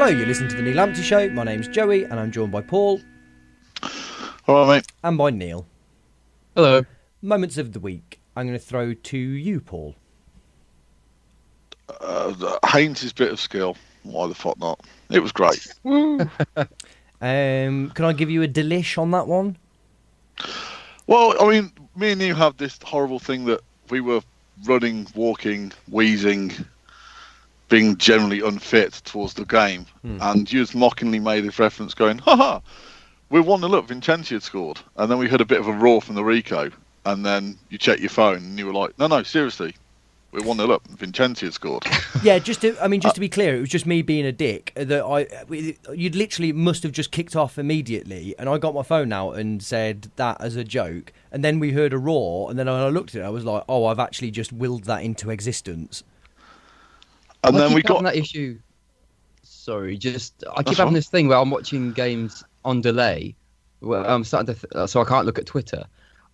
Hello, you're listening to The Neil Lamptey Show. My name's Joey, and I'm joined by Paul. All right, mate. And by Neil. Hello. Moments of the week. I'm going to throw to you, Paul. Haynes' bit of skill. Why the fuck not? It was great. Can I give you a delish on that one? Well, I mean, me and you have this horrible thing that we were running, walking, wheezing, being generally unfit towards the game. And you just mockingly made this reference going, haha, we're 1-0 up, Vincenzi had scored. And then we heard a bit of a roar from the Rico. And then you check your phone and you were like, no, seriously. We're 1-0 up. Vincenzi had scored. Yeah, just to be clear, it was just me being a dick. You'd literally must have just kicked off immediately, and I got my phone out and said that as a joke. And then we heard a roar, and then when I looked at it, I was like, "Oh, I've actually just willed that into existence." And then we got that issue. Sorry, I keep having this thing where I'm watching games on delay. Where I'm starting to, so I can't look at Twitter.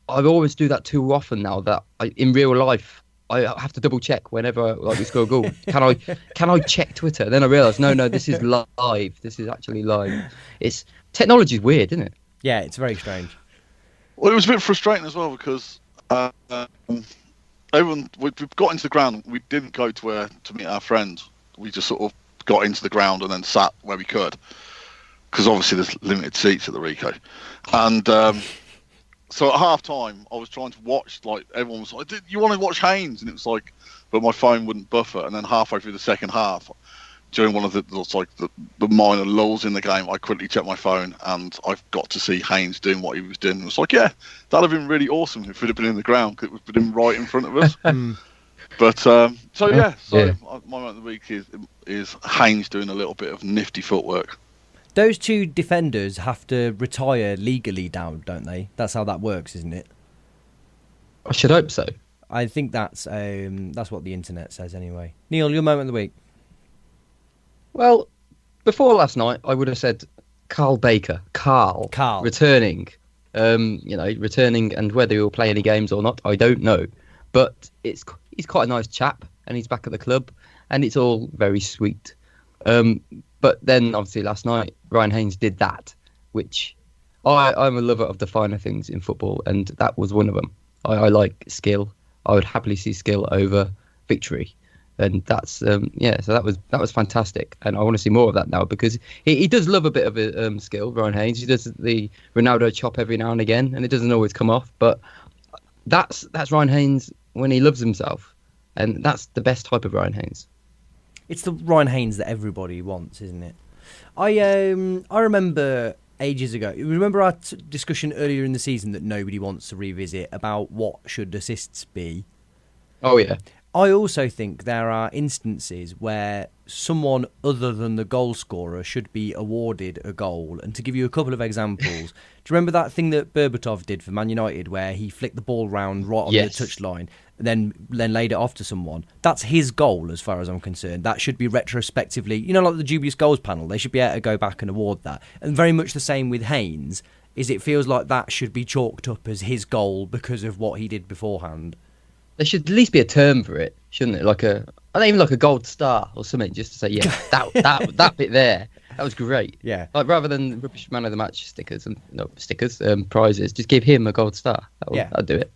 I always do that too often now that in real life. I have to double check whenever we score a goal. Can I check Twitter? Then I realise no, this is live. This is actually live. Technology's weird, isn't it? Yeah, it's very strange. Well, it was a bit frustrating as well because we got into the ground. We didn't go to meet our friends. We just sort of got into the ground and then sat where we could because obviously there's limited seats at the Rico. And so at half time, I was trying to watch, like, everyone was like, you want to watch Haynes? And it was like, but my phone wouldn't buffer. And then halfway through the second half, during one of the minor lulls in the game, I quickly checked my phone and I got to see Haynes doing what he was doing. It was like, yeah, that'd have been really awesome if it had been in the ground because it would have been right in front of us. But, my moment of the week is Haynes doing a little bit of nifty footwork. Those two defenders have to retire legally now, don't they? That's how that works, isn't it? I should hope so. I think that's what the internet says anyway. Neil, your moment of the week. Well, before last night, I would have said Carl Baker. Carl. Returning. Returning, and whether he'll play any games or not, I don't know. But he's quite a nice chap, and he's back at the club, and it's all very sweet. But then, obviously, last night, Ryan Haynes did that, which I'm a lover of the finer things in football, and that was one of them. I like skill. I would happily see skill over victory. And that's, so that was fantastic. And I want to see more of that now because he does love a bit of skill, Ryan Haynes. He does the Ronaldo chop every now and again, and it doesn't always come off. But that's Ryan Haynes when he loves himself. And that's the best type of Ryan Haynes. It's the Ryan Haynes that everybody wants, isn't it? I remember ages ago. Remember our discussion earlier in the season that nobody wants to revisit about what should assists be? Oh, yeah. I also think there are instances where someone other than the goal scorer should be awarded a goal. And to give you a couple of examples, do you remember that thing that Berbatov did for Man United where he flicked the ball round right on the touchline and then laid it off to someone? That's his goal as far as I'm concerned. That should be retrospectively, like the dubious goals panel, they should be able to go back and award that. And very much the same with Haynes, is it feels like that should be chalked up as his goal because of what he did beforehand. There should at least be a term for it, shouldn't it? I don't even like a gold star or something, just to say, yeah, that bit there, that was great. Yeah. Like rather than rubbish man of the match prizes, just give him a gold star. I'd do it.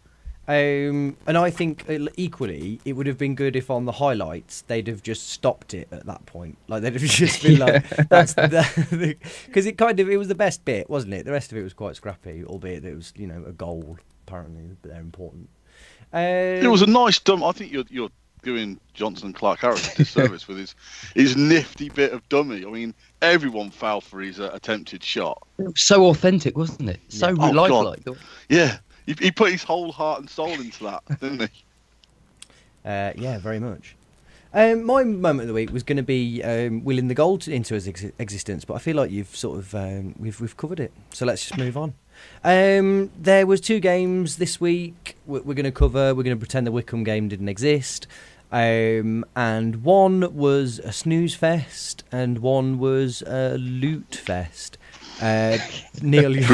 And I think equally, it would have been good if on the highlights they'd have just stopped it at that point. Like they'd have just been like, "That's," because it was the best bit, wasn't it? The rest of it was quite scrappy, albeit it was a goal. Apparently, they're important. It was a nice dumb. I think you're doing Johnson Clark Harris a disservice with his nifty bit of dummy. I mean, everyone fell for his attempted shot. It was so authentic, wasn't it? So lifelike. Yeah, he put his whole heart and soul into that, didn't he? Yeah, very much. My moment of the week was going to be willing the goal into his existence, but I feel like you've sort of we've covered it. So let's just move on. There was 2 games this week we're going to cover. We're going to pretend the Wycombe game didn't exist. And one was a snooze fest and one was a loot fest. Neil, yeah.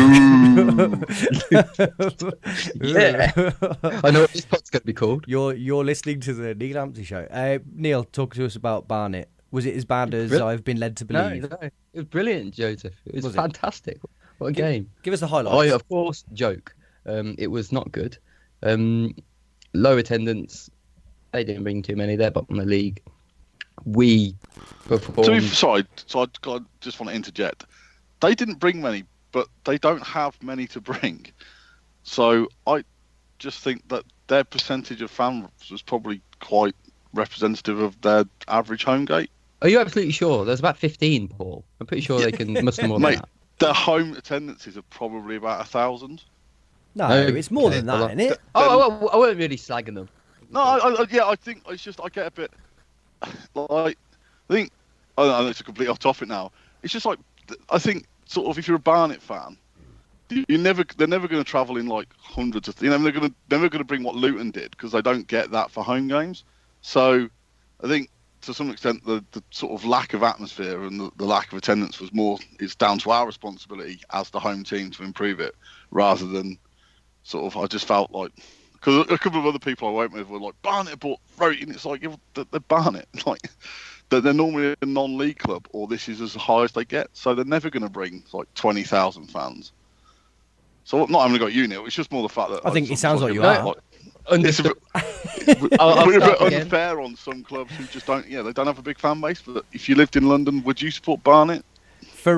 I know what this pod's going to be called. You're listening to the Neil Lamptey Show. Neil, talk to us about Barnet. Was it as bad as I've been led to believe? No, it was brilliant, Joseph. It was fantastic. What a game. Give us the highlights. Oh, of course, joke. It was not good. Low attendance. They didn't bring too many. They're bottom of the league. We performed... Sorry, so I just want to interject. They didn't bring many, but they don't have many to bring. So I just think that their percentage of fans was probably quite representative of their average home gate. Are you absolutely sure? There's about 15, Paul. I'm pretty sure they can muster more than that. Their home attendances are probably about 1,000. No, it's more than that, isn't it? I wasn't really slagging them. No, I think it's just I get a bit like I know it's a complete off topic now. It's just like I think sort of if you're a Barnet fan, they're never going to travel in like hundreds of. They're never going to bring what Luton did because they don't get that for home games. So I think to some extent the sort of lack of atmosphere and the lack of attendance is down to our responsibility as the home team to improve it rather than sort of I just felt like because a couple of other people I went with were like Barnet bought Rote and it's like they're Barnet like they're normally a non-league club or this is as high as they get so they're never going to bring like 20,000 fans. So not having got you, Neil, it's just more the fact that I think it sounds like you are. Like, it's a bit unfair on some clubs who just don't. Yeah, they don't have a big fan base. But if you lived in London, would you support Barnet? For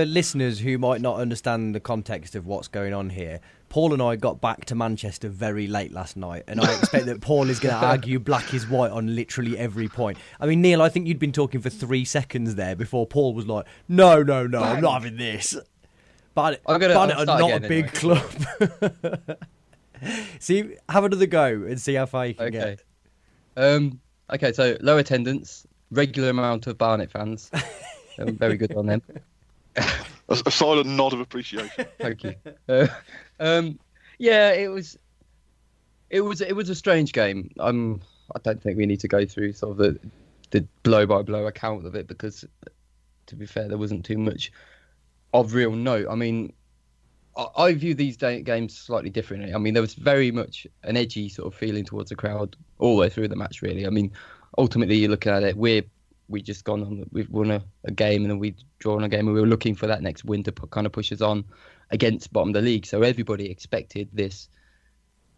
listeners who might not understand the context of what's going on here, Paul and I got back to Manchester very late last night, and I expect that Paul is going to argue black is white on literally every point. I mean, Neil, I think you'd been talking for 3 seconds there before Paul was like, "No, I'm not having this." Barnet are not a big club. See, have another go and see how far you can get. Okay, so low attendance, regular amount of Barnet fans. Very good on them. A silent nod of appreciation. Thank you. Yeah, it was a strange game. I don't think we need to go through sort of the blow by blow account of it because, to be fair, there wasn't too much of real note. I mean, I view these games slightly differently. I mean, there was very much an edgy sort of feeling towards the crowd all the way through the match, really. I mean, ultimately, you look at it, we've won a game and then we've drawn a game and we were looking for that next win to kind of push us on against bottom of the league. So everybody expected this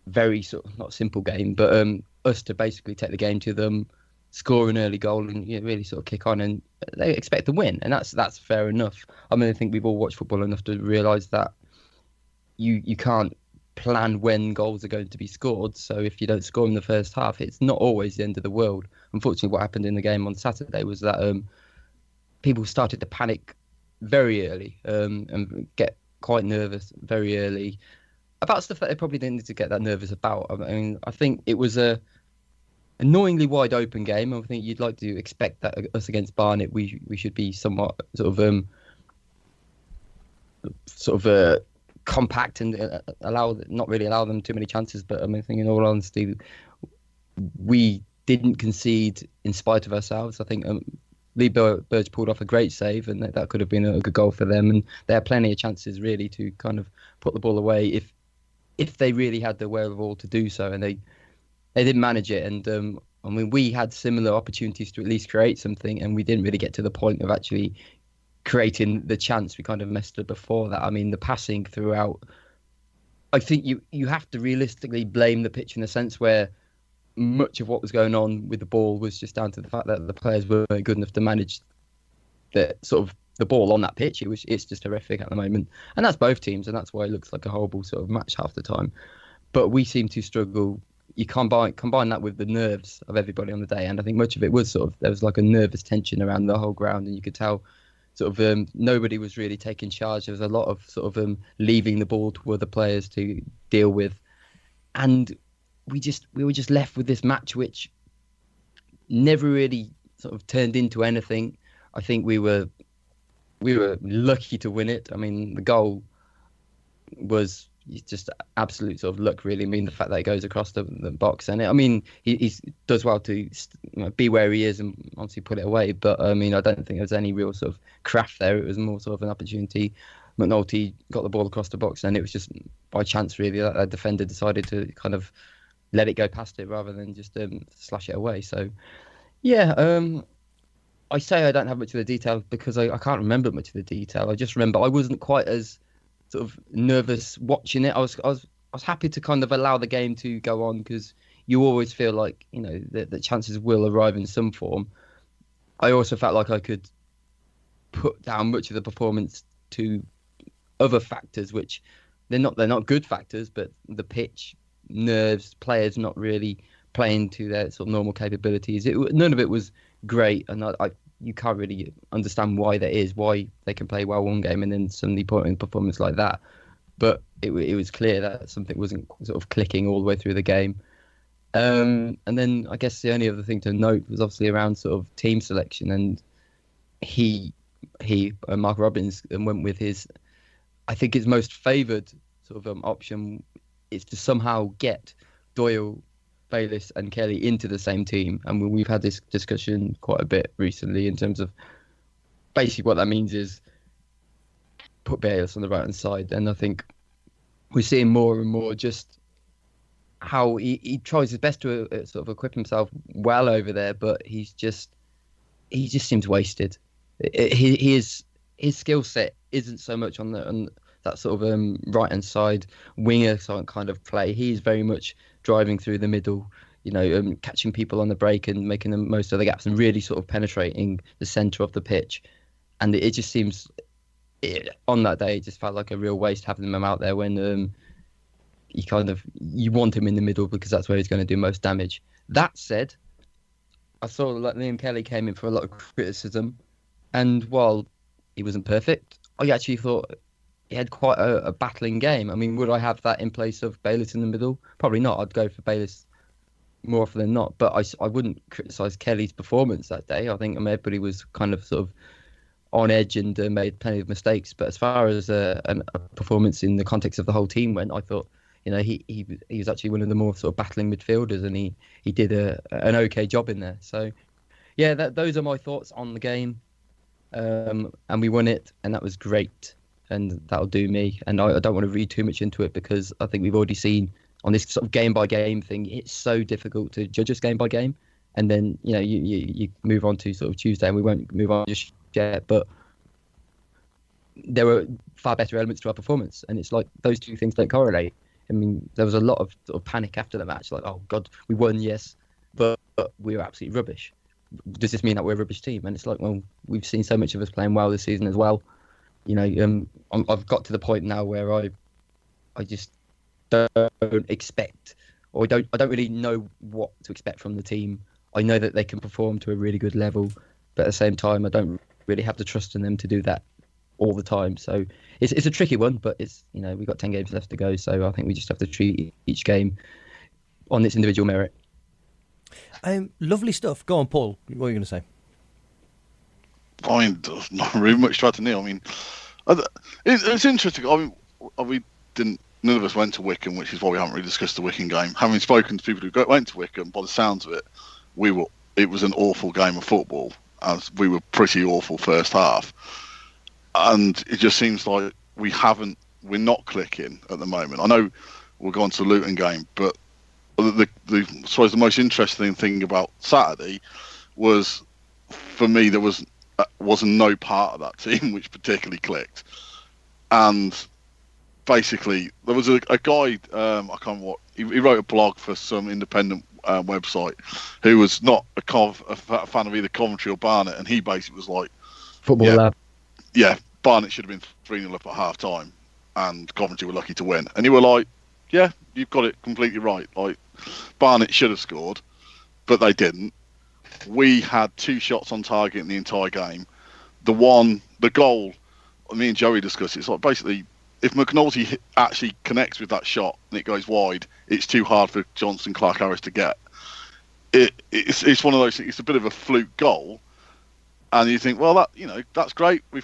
very sort of, not simple game, but us to basically take the game to them, score an early goal and really sort of kick on, and they expect to win, and that's fair enough. I mean, I think we've all watched football enough to realise that you can't plan when goals are going to be scored. So if you don't score in the first half, it's not always the end of the world. Unfortunately, what happened in the game on Saturday was that people started to panic very early and get quite nervous very early about stuff that they probably didn't need to get that nervous about. I mean, I think it was a annoyingly wide open game. I think you'd like to expect that us against Barnet, we should be somewhat sort of compact and not really allow them too many chances. But I mean, I think in all honesty, we didn't concede in spite of ourselves. I think Lee Burge pulled off a great save, and that could have been a good goal for them. And they had plenty of chances really to kind of put the ball away if they really had the wherewithal to do so, and they didn't manage it. And I mean, we had similar opportunities to at least create something, and we didn't really get to the point of actually creating the chance. We kind of messed up before that. I mean, the passing throughout, I think you have to realistically blame the pitch in the sense where much of what was going on with the ball was just down to the fact that the players weren't good enough to manage the sort of the ball on that pitch. It's just horrific at the moment, and that's both teams, and that's why it looks like a horrible sort of match half the time. But we seem to struggle. You combine that with the nerves of everybody on the day, and I think much of it was sort of there was like a nervous tension around the whole ground, and you could tell sort of nobody was really taking charge. There was a lot of sort of leaving the ball to other players to deal with, and we were just left with this match which never really sort of turned into anything. I think we were lucky to win it. I mean, the goal was just absolute sort of luck, really. I mean, the fact that he goes across the box, and he does well to be where he is and obviously put it away. But I mean, I don't think there was any real sort of craft there. It was more sort of an opportunity. McNulty got the ball across the box, and it was just by chance, really, that a defender decided to kind of let it go past it rather than just slash it away. So, yeah, I say I don't have much of the detail because I can't remember much of the detail. I just remember I wasn't quite as sort of nervous watching it. I was happy to kind of allow the game to go on because you always feel like, you know, the chances will arrive in some form. I also felt like I could put down much of the performance to other factors, which they're not good factors, but the pitch, nerves, players not really playing to their sort of normal capabilities. None of it was great, and you can't really understand why that is, why they can play well one game and then suddenly put in performance like that. But it was clear that something wasn't sort of clicking all the way through the game. And then I guess the only other thing to note was obviously around sort of team selection, and Mark Robins went with his, I think his most favoured sort of option is to somehow get Doyle, Bayliss and Kelly into the same team. And we've had this discussion quite a bit recently in terms of basically what that means is put Bayliss on the right hand side. And I think we're seeing more and more just how he tries his best to sort of equip himself well over there, but he just seems wasted. His skill set isn't so much on that sort of right hand side winger kind of play. He's very much driving through the middle, you know, catching people on the break and making the most of the gaps and really sort of penetrating the centre of the pitch. And it just seems on that day it just felt like a real waste having him out there when you want him in the middle because that's where he's going to do most damage. That said, I saw that Liam Kelly came in for a lot of criticism, and while he wasn't perfect, I actually thought he had quite a battling game. I mean, would I have that in place of Bayliss in the middle? Probably not. I'd go for Bayliss more often than not, but I wouldn't criticise Kelly's performance that day. I think everybody was kind of sort of on edge and made plenty of mistakes. But as far as a performance in the context of the whole team went, I thought, you know, he was actually one of the more sort of battling midfielders, and he did an okay job in there. So, yeah, those are my thoughts on the game. And we won it, and that was great. And that'll do me. And I don't want to read too much into it because I think we've already seen on this sort of game by game thing, it's so difficult to judge us game by game. And then, you know, you move on to sort of Tuesday, and we won't move on just yet, but there were far better elements to our performance. And it's like those two things don't correlate. I mean, there was a lot of sort of panic after the match, like, oh God, we won, yes, but we were absolutely rubbish. Does this mean that we're a rubbish team? And it's like, well, we've seen so much of us playing well this season as well. You know, I've got to the point now where I just don't expect, or I don't really know what to expect from the team. I know that they can perform to a really good level, but at the same time, I don't really have the trust in them to do that all the time. So it's a tricky one, but it's, you know, we've got 10 games left to go, so I think we just have to treat each game on its individual merit. Lovely stuff. Go on, Paul. What are you going to say? I mean, there's not really much to add to Neil. I mean, it's interesting. I mean, none of us went to Wycombe, which is why we haven't really discussed the Wycombe game. Having spoken to people who went to Wycombe, by the sounds of it, it was an awful game of football, as we were pretty awful first half. And it just seems like we're not clicking at the moment. I know we'll go on to the Luton game, but I suppose the most interesting thing about Saturday was, for me, there wasn't no part of that team which particularly clicked. And basically, there was a guy, I can't remember what, he wrote a blog for some independent website who was not a fan of either Coventry or Barnet, and he basically was like, Football Lab. Yeah, Barnet should have been 3-0 up at half time, and Coventry were lucky to win. And you were like, yeah, you've got it completely right. Like, Barnet should have scored, but they didn't. We had 2 shots on target in the entire game. The goal, me and Joey discussed it. It's like, basically, if McNulty actually connects with that shot and it goes wide, it's too hard for Johnston Clark-Harris to get. It's one of those things. It's a bit of a fluke goal, and you think, well, that's great. We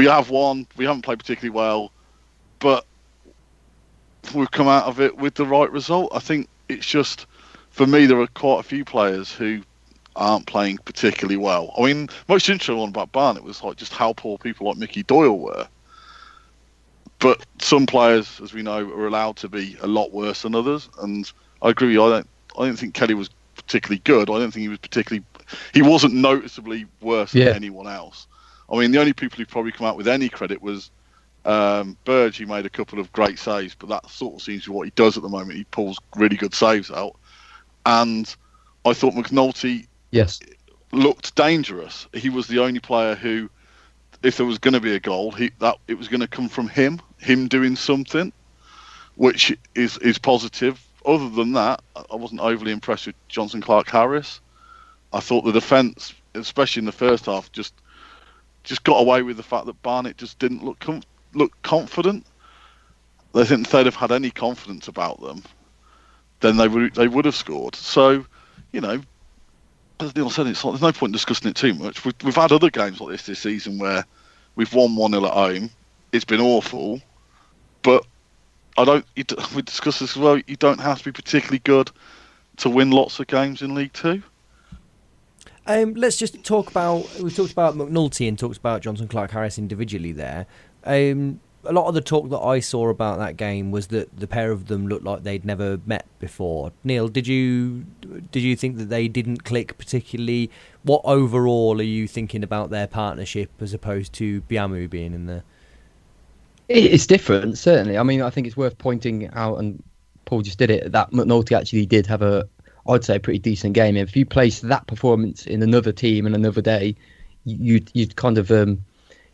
have won. We haven't played particularly well, but we've come out of it with the right result. I think it's just, for me, there are quite a few players who aren't playing particularly well. I mean, most interesting one about Barnet was like just how poor people like Mickey Doyle were. But some players, as we know, are allowed to be a lot worse than others. And I agree with you. I don't think Kelly was particularly good. I don't think he was particularly he wasn't noticeably worse than anyone else. I mean, the only people who probably come out with any credit was Burge. He made a couple of great saves, but that sort of seems to be what he does at the moment. He pulls really good saves out. And I thought McNulty looked dangerous. He was the only player who, if there was going to be a goal, it was going to come from him doing something, which is positive. Other than that, I wasn't overly impressed with Jonson Clarke-Harris. I thought the defence, especially in the first half, just got away with the fact that Barnet just didn't look confident. I think if they'd have had any confidence about them, then they would have scored. So, as Neil said, there's no point discussing it too much. We've had other games like this season where we've won 1-0 at home. It's been awful, but we discussed this as well. You don't have to be particularly good to win lots of games in League Two. Let's just talk about. We talked about McNulty and talked about Jonson Clarke-Harris individually there. A lot of the talk that I saw about that game was that the pair of them looked like they'd never met before. Neil, did you think that they didn't click particularly? What overall are you thinking about their partnership as opposed to Biamou being in there? It's different, certainly. I mean, I think it's worth pointing out, and Paul just did it, that McNulty actually did have I'd say, a pretty decent game. If you place that performance in another team and another day, you'd kind of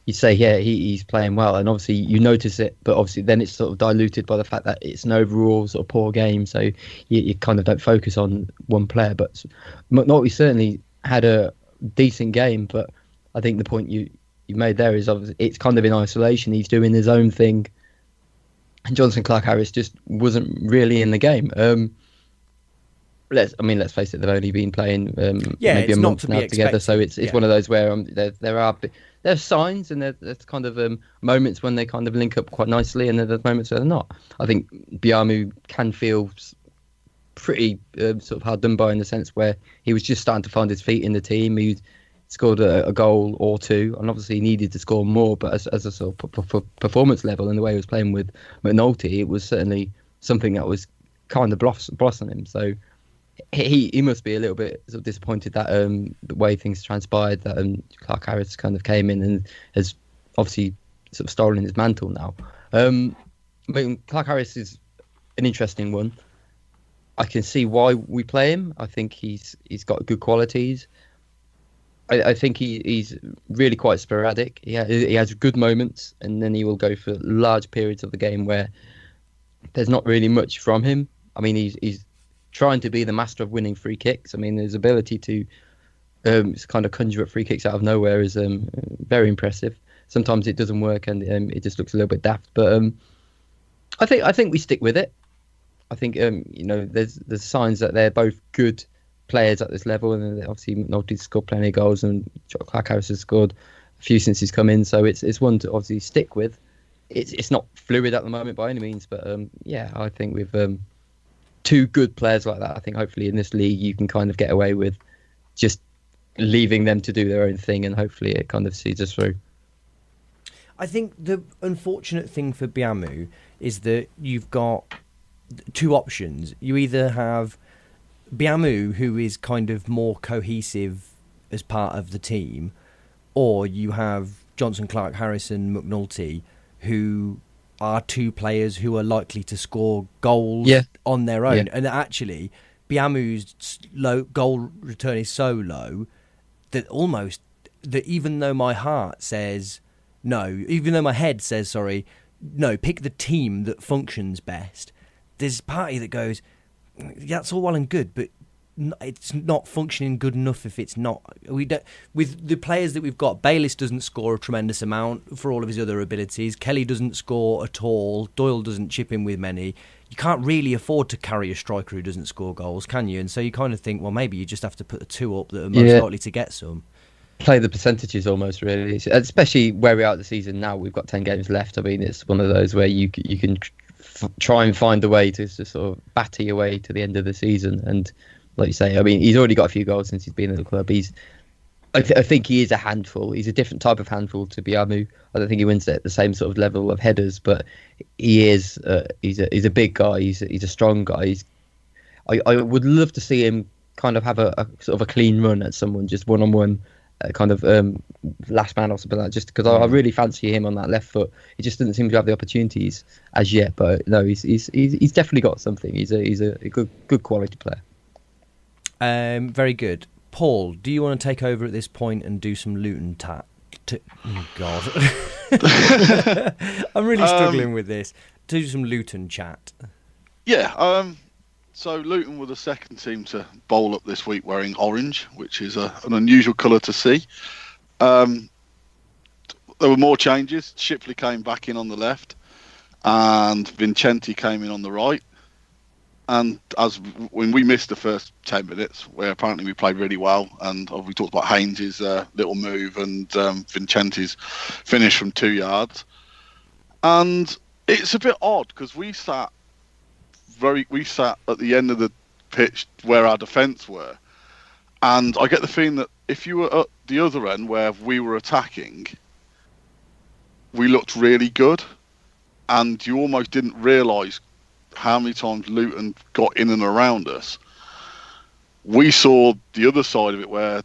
you'd say, yeah, he's playing well, and obviously you notice it, but obviously then it's sort of diluted by the fact that it's an overall sort of poor game, so you kind of don't focus on one player. But McNulty certainly had a decent game, but I think the point you made there is obviously it's kind of in isolation. He's doing his own thing, and Jonson Clarke-Harris just wasn't really in the game. Let's face it, they've only been playing maybe a month now together, so it's one of those where there's signs and there's kind of moments when they kind of link up quite nicely, and there's moments where they're not. I think Biamou can feel pretty sort of hard done by in the sense where he was just starting to find his feet in the team. He scored a goal or two, and obviously he needed to score more, but as a sort of performance level and the way he was playing with McNulty, it was certainly something that was kind of blossoming. So he must be a little bit sort of disappointed that the way things transpired, that Clarke-Harris kind of came in and has obviously sort of stolen his mantle now. I mean, Clarke-Harris is an interesting one. I can see why we play him. I think he's got good qualities. I think he's really quite sporadic. He has good moments, and then he will go for large periods of the game where there's not really much from him. I mean, he's trying to be the master of winning free kicks. I mean, his ability to kind of conjure up free kicks out of nowhere is very impressive. Sometimes it doesn't work, and it just looks a little bit daft. But I think we stick with it. I think there's signs that they're both good players at this level, and obviously McNulty's scored plenty of goals, and Clarke-Harris has scored a few since he's come in. So it's one to obviously stick with. It's not fluid at the moment by any means, but I think we've two good players like that. I think hopefully in this league you can kind of get away with just leaving them to do their own thing, and hopefully it kind of sees us through. I think the unfortunate thing for Biamou is that you've got two options. You either have Biamou, who is kind of more cohesive as part of the team, or you have Jonson Clarke-Harris and McNulty, who are two players who are likely to score goals on their own. And actually, Biamou's goal return is so low that even though my heart says no, even though my head says, sorry, no, pick the team that functions best, there's a party that goes, that's all well and good, but it's not functioning good enough if it's not. We don't, with the players that we've got, Bayliss doesn't score a tremendous amount for all of his other abilities. Kelly doesn't score at all. Doyle doesn't chip in with many. You can't really afford to carry a striker who doesn't score goals, can you? And so you kind of think, well, maybe you just have to put the two up that are most likely to get some. Play the percentages almost, really. Especially where we are at the season now. We've got 10 games left. I mean, it's one of those where you can try and find a way to sort of batter your way to the end of the season. And like you say, I mean, he's already got a few goals since he's been at the club. I think he is a handful. He's a different type of handful to Biamou. I don't think he wins at the same sort of level of headers, but he is. He's a big guy. He's a strong guy. I would love to see him kind of have a sort of a clean run at someone, just one-on-one, kind of last man or something like that. Just because I really fancy him on that left foot. He just doesn't seem to have the opportunities as yet. But no, he's definitely got something. He's a good quality player. Very good. Paul, do you want to take over at this point and do some Luton oh God, I'm really struggling with this. Do some Luton chat. Yeah. So Luton were the second team to bowl up this week wearing orange, which is an unusual colour to see. There were more changes. Shipley came back in on the left, and Vincenti came in on the right. And when we missed the first 10 minutes, where apparently we played really well, and we talked about Haynes' little move and Vincenti's finish from 2 yards. And it's a bit odd because we sat at the end of the pitch where our defence were, and I get the feeling that if you were at the other end where we were attacking, we looked really good, and you almost didn't realise how many times Luton got in and around us. We saw the other side of it where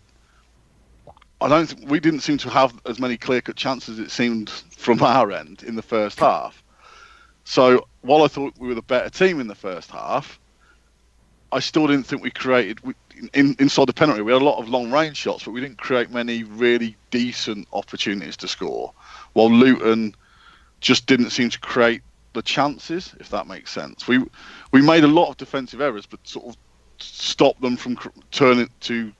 we didn't seem to have as many clear-cut chances, it seemed, from our end in the first half. So while I thought we were the better team in the first half, I still didn't think we created inside the penalty. We had a lot of long-range shots, but we didn't create many really decent opportunities to score. While Luton just didn't seem to create the chances, if that makes sense. We made a lot of defensive errors, but sort of stopped them from turning to.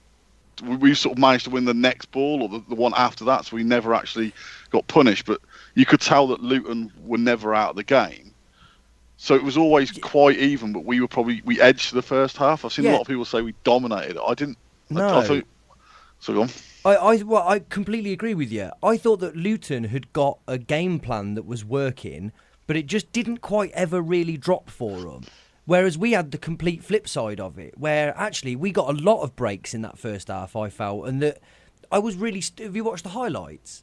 We sort of managed to win the next ball or the one after that, so we never actually got punished. But you could tell that Luton were never out of the game. So it was always quite even, but we edged the first half. I've seen a lot of people say we dominated it. I didn't. No. I thought. So go on. I completely agree with you. I thought that Luton had got a game plan that was working, but it just didn't quite ever really drop for them. Whereas we had the complete flip side of it, where actually we got a lot of breaks in that first half, I felt, and that I was really... have you watched the highlights?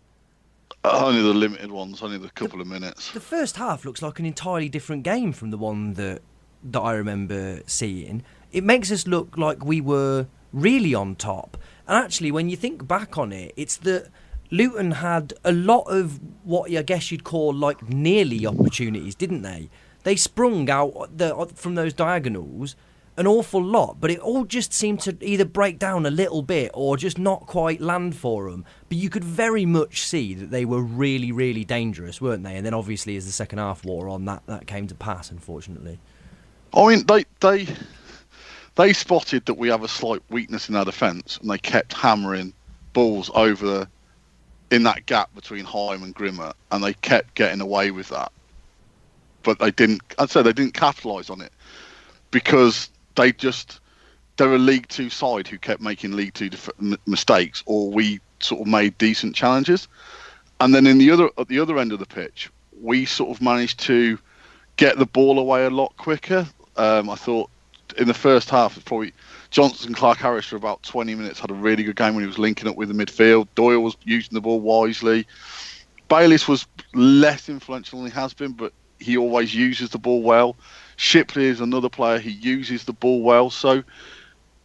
Only the limited ones, only the couple of minutes. The first half looks like an entirely different game from the one that I remember seeing. It makes us look like we were really on top. And actually, when you think back on it, it's that Luton had a lot of what I guess you'd call like nearly opportunities, didn't they? They sprung out from those diagonals an awful lot, but it all just seemed to either break down a little bit or just not quite land for them. But you could very much see that they were really, really dangerous, weren't they? And then obviously as the second half wore on, that came to pass, unfortunately. I mean, they spotted that we have a slight weakness in our defence, and they kept hammering balls over in that gap between Heim and Grimmer, and they kept getting away with that. But they didn't. I'd say they didn't capitalise on it because they're a League Two side who kept making League Two mistakes, or we sort of made decent challenges. And then at the other end of the pitch, we sort of managed to get the ball away a lot quicker. I thought in the first half, it's probably Johnson Clark-Harris for about 20 minutes had a really good game when he was linking up with the midfield. Doyle was using the ball wisely. Bayliss was less influential than he has been, but he always uses the ball well. Shipley is another player who uses the ball well. So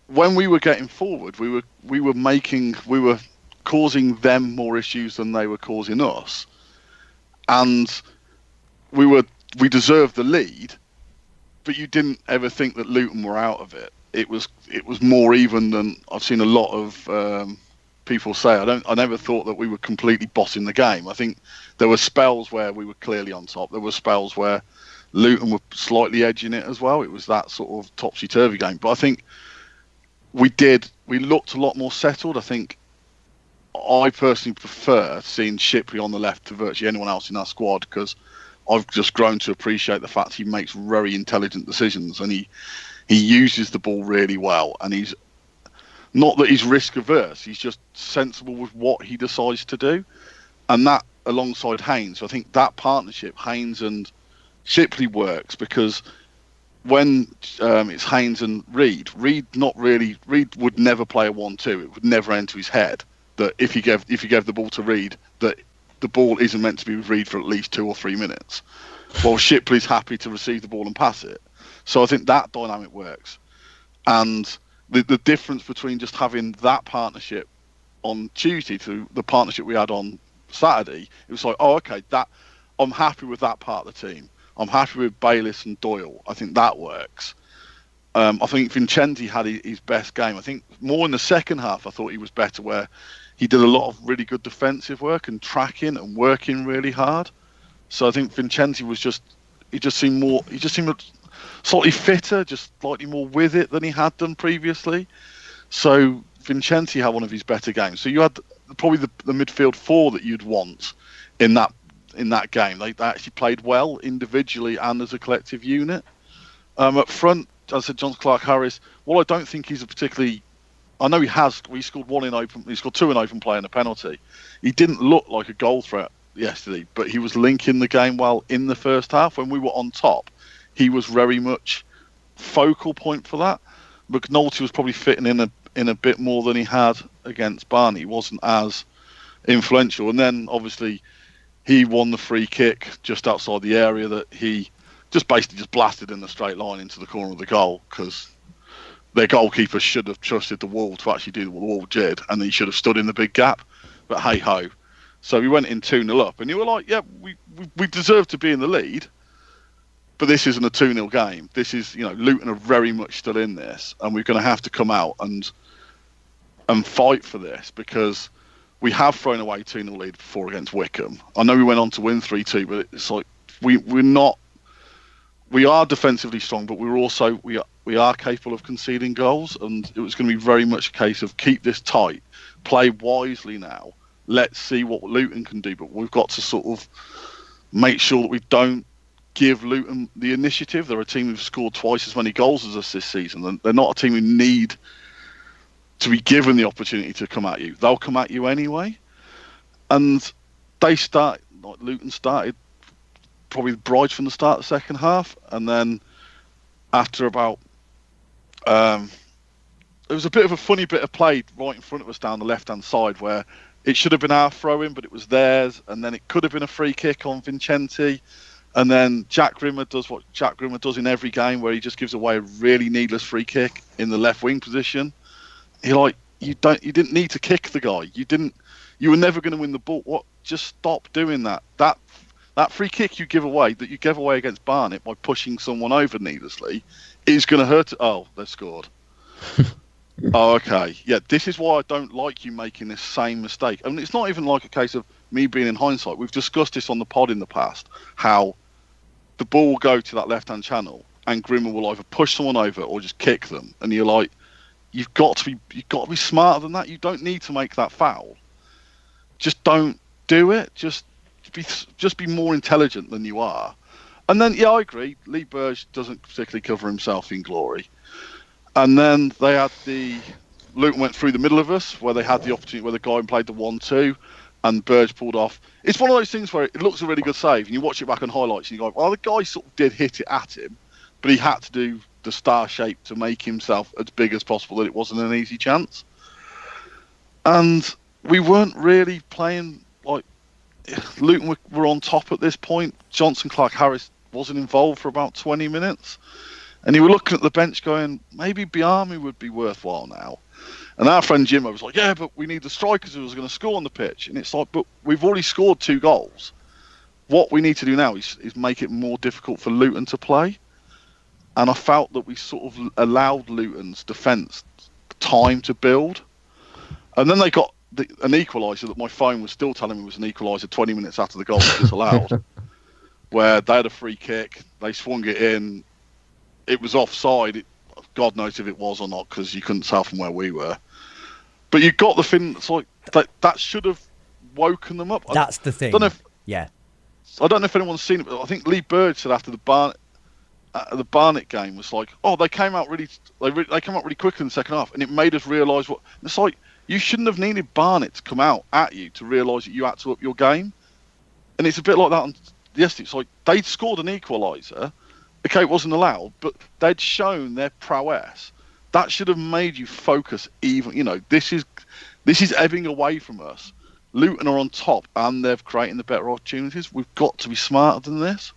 when we were getting forward, we were causing them more issues than they were causing us, and we deserved the lead. But you didn't ever think that Luton were out of it. It was more even than I've seen a lot of people say. I never thought that we were completely bossing the game. I think there were spells where we were clearly on top. There were spells where Luton were slightly edging it as well. It was that sort of topsy-turvy game. But I think we looked a lot more settled. I think I personally prefer seeing Shipley on the left to virtually anyone else in our squad, because I've just grown to appreciate the fact he makes very intelligent decisions, and he uses the ball really well. And he's not that he's risk averse; he's just sensible with what he decides to do. And that, alongside Haynes, I think that partnership, Haynes and Shipley, works, because when it's Haynes and Reid would never play a 1-2. It would never enter his head that if you gave the ball to Reid, that the ball isn't meant to be with Reid for at least 2 or 3 minutes. While Shipley's happy to receive the ball and pass it. So I think that dynamic works. And the difference between just having that partnership on Tuesday to the partnership we had on Saturday, it was like, oh, okay, that I'm happy with that part of the team. I'm happy with Bayliss and Doyle. I think that works. I think Vincenti had his best game. I think more in the second half, I thought he was better, where he did a lot of really good defensive work and tracking and working really hard. So I think Vincenti he just seemed slightly fitter, just slightly more with it than he had done previously. So Vincenti had one of his better games. So you had probably the midfield four that you'd want in that game. They actually played well individually and as a collective unit. Up front, as I said, Jonson Clarke-Harris, I don't think he's a particularly... I know he scored he scored two in open play and a penalty. He didn't look like a goal threat yesterday, but he was linking the game well in the first half. When we were on top, he was very much focal point for that. McNulty was probably fitting in a bit more than he had against Barney. He wasn't as influential. And then, obviously, he won the free kick just outside the area that he basically blasted in a straight line into the corner of the goal, because their goalkeeper should have trusted the wall to actually do what the wall did, and he should have stood in the big gap. But hey-ho. So we went in 2-0 up, and you were like, yeah, we deserve to be in the lead, but this isn't a 2-0 game. This is, Luton are very much still in this, and we're going to have to come out and fight for this, because we have thrown away 2-0 lead before against Wycombe. I know we went on to win 3-2, but it's like we are defensively strong, but we are capable of conceding goals, and it was going to be very much a case of keep this tight, play wisely now. Let's see what Luton can do, but we've got to sort of make sure that we don't give Luton the initiative. They're a team who've scored twice as many goals as us this season, and they're not a team who need to be given the opportunity to come at you. They'll come at you anyway. And Luton started probably bright from the start of the second half, and then after about it was a bit of a funny bit of play right in front of us down the left-hand side, where it should have been our throw-in, but it was theirs, and then it could have been a free kick on Vincenti, and then Jack Grimmer does what Jack Grimmer does in every game, where he just gives away a really needless free kick in the left wing position. You didn't need to kick the guy. You were never going to win the ball. Just stop doing that. That free kick you give away, that you gave away against Barnet by pushing someone over needlessly, is going to hurt. Oh, they've scored. Oh, okay. Yeah, this is why I don't like you making this same mistake. I mean, it's not even like a case of me being in hindsight. We've discussed this on the pod in the past, how the ball will go to that left-hand channel and Grimmer will either push someone over or just kick them. And you're like, you've got to be smarter than that. You don't need to make that foul. Just don't do it. Just be more intelligent than you are. And then, yeah, I agree. Lee Burge doesn't particularly cover himself in glory. And then they had Luton went through the middle of us, where they had the opportunity, where the guy played the 1-2, and Burge pulled off. It's one of those things where it looks a really good save, and you watch it back on highlights, and you go, well, the guy sort of did hit it at him, but he had to do the star shape to make himself as big as possible, that it wasn't an easy chance. And we weren't really playing like... Luton were on top at this point. Jonson Clarke-Harris wasn't involved for about 20 minutes. And you were looking at the bench going, maybe Biami would be worthwhile now. And our friend Jimmo was like, yeah, but we need the strikers who was going to score on the pitch. And it's like, but we've already scored 2 goals. What we need to do now is make it more difficult for Luton to play. And I felt that we sort of allowed Luton's defence time to build. And then they got an equaliser that my phone was still telling me was an equaliser 20 minutes after the goal was disallowed. Where they had a free kick, they swung it in. It was offside. God knows if it was or not, because you couldn't tell from where we were. But you got the thing. It's like that should have woken them up. That's the thing. Yeah. I don't know if anyone's seen it, but I think Lee Burge said after the Barnet game was like, oh, they came out really quickly in the second half, and it made us realise what. It's like, you shouldn't have needed Barnet to come out at you to realise that you had to up your game. And it's a bit like that. Yes, it's like they'd scored an equaliser. Okay, it wasn't allowed, but they'd shown their prowess. That should have made you focus even. This is ebbing away from us. Luton are on top, and they're creating the better opportunities. We've got to be smarter than this.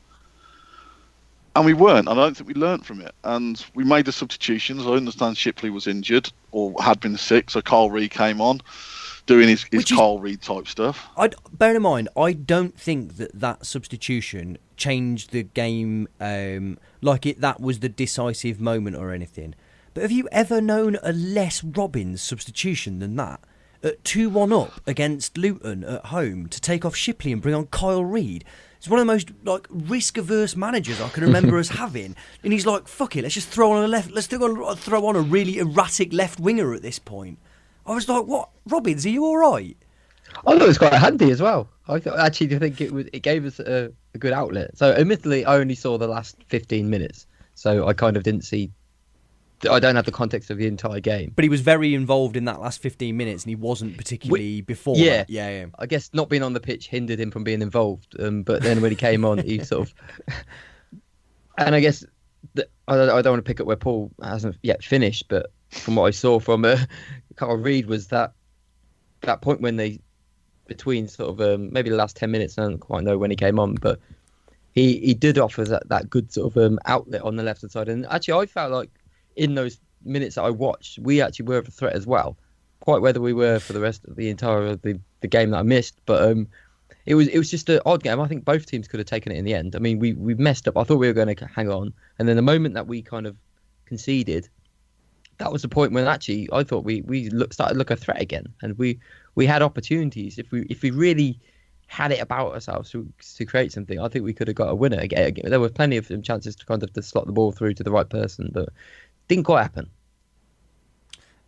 And we weren't, and I don't think we learnt from it. And we made the substitutions. I understand Shipley was injured or had been sick, so Carl Reid came on, doing his Carl Reid type stuff. Bear in mind, I don't think that substitution changed the game that was the decisive moment or anything. But have you ever known a less Robins substitution than that? At 2-1 up against Luton at home to take off Shipley and bring on Kyle Reid. He's one of the most risk-averse managers I can remember us having, and he's like, "Fuck it, let's just throw on a left. Let's throw on a really erratic left winger at this point." I was like, "What, Robins? Are you all right?" I thought it was quite handy as well. I actually think it gave us a good outlet. So, admittedly, I only saw the last 15 minutes, so I kind of didn't see. I don't have the context of the entire game. But he was very involved in that last 15 minutes, and he wasn't particularly before that. Yeah. I guess not being on the pitch hindered him from being involved. But then when he came on, he sort of... And I guess... I don't want to pick up where Paul hasn't yet finished, but from what I saw from Carl Reid was that point when they... Between sort of maybe the last 10 minutes, I don't quite know when he came on, but he did offer that good sort of outlet on the left-hand side. And actually, I felt like in those minutes that I watched, we actually were a threat as well. Quite whether we were for the rest of the entire of the game that I missed, but it was just an odd game. I think both teams could have taken it in the end. I mean, we messed up. I thought we were going to hang on, and then the moment that we kind of conceded, that was the point when actually I thought we started to look a threat again, and we had opportunities. If we really had it about ourselves to create something, I think we could have got a winner again. There were plenty of chances to kind of to slot the ball through to the right person, but didn't quite happen.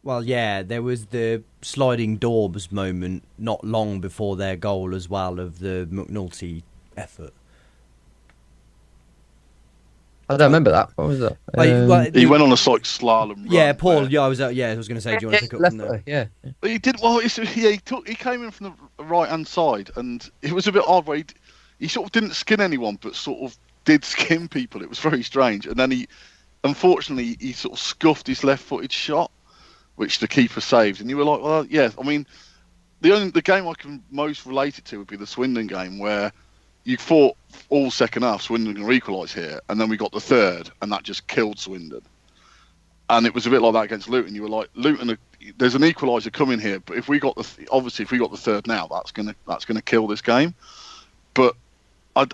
Well, yeah, there was the sliding doors moment not long before their goal as well of the McNulty effort. I don't remember that. What was that? He went on a slalom run. Yeah, Paul. Yeah, I was going to say, do you want to pick up from there? Yeah. But he did well. He came in from the right hand side, and it was a bit odd where he sort of didn't skin anyone, but sort of did skin people. It was very strange. And then unfortunately, he sort of scuffed his left-footed shot, which the keeper saved. And you were like, well, yeah. I mean, the game I can most relate it to would be the Swindon game, where you thought all second half Swindon were going to equalise here, and then we got the third, and that just killed Swindon. And it was a bit like that against Luton. You were like, Luton, there's an equaliser coming here, but if we got the third now, that's gonna kill this game. But I